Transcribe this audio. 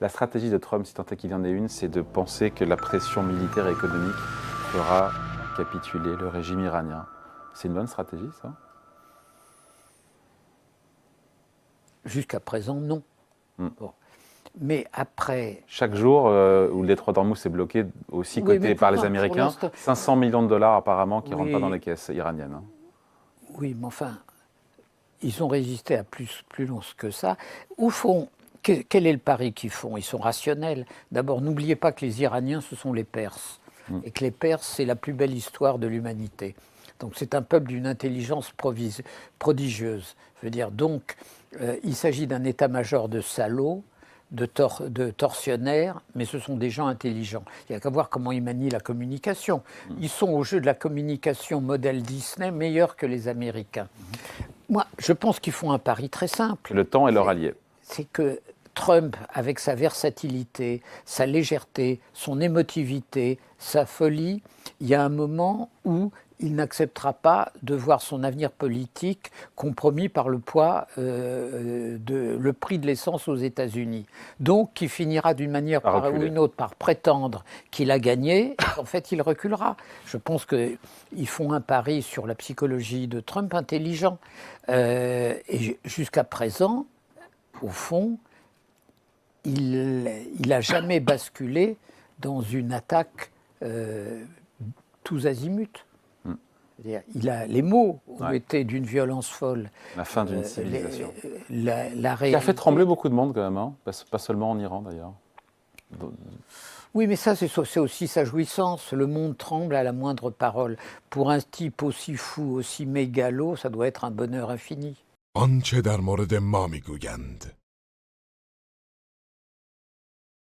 La stratégie de Trump, si tant est qu'il y en ait une, c'est de penser que la pression militaire et économique fera capituler le régime iranien. C'est une bonne stratégie, ça? Jusqu'à présent, non. Bon. Mais après... Chaque jour où le détroit d'Ormuz est bloqué, aussi coté par les Américains, 500 millions de dollars apparemment qui ne rentrent pas dans les caisses iraniennes. Hein. Oui, mais enfin, ils ont résisté à plus long que ça. Au fond, quel est le pari qu'ils font? Ils sont rationnels. D'abord, n'oubliez pas que les Iraniens, ce sont les Perses. Et que les Perses, c'est la plus belle histoire de l'humanité. Donc c'est un peuple d'une intelligence prodigieuse. Je veux dire, donc, il s'agit d'un état-major de salauds, de tortionnaires, mais ce sont des gens intelligents. Il n'y a qu'à voir comment ils manient la communication. Ils sont au jeu de la communication modèle Disney meilleurs que les Américains. Moi, je pense qu'ils font un pari très simple. Le temps est leur allié. C'est que Trump, avec sa versatilité, sa légèreté, son émotivité, sa folie, il y a un moment où il n'acceptera pas de voir son avenir politique compromis par le poids le prix de l'essence aux États-Unis. Donc, il finira d'une manière ou une autre par prétendre qu'il a gagné, et qu'en fait, il reculera. Je pense qu'ils font un pari sur la psychologie de Trump intelligent. Et jusqu'à présent, au fond, il n'a jamais basculé dans une attaque tous azimuts. Les mots ont été d'une violence folle. La fin d'une civilisation. Qui a fait trembler beaucoup de monde quand même, hein, pas seulement en Iran d'ailleurs. Oui, mais ça, c'est aussi sa jouissance. Le monde tremble à la moindre parole. Pour un type aussi fou, aussi mégalo, ça doit être un bonheur infini. آنچه در مورد ما میگویند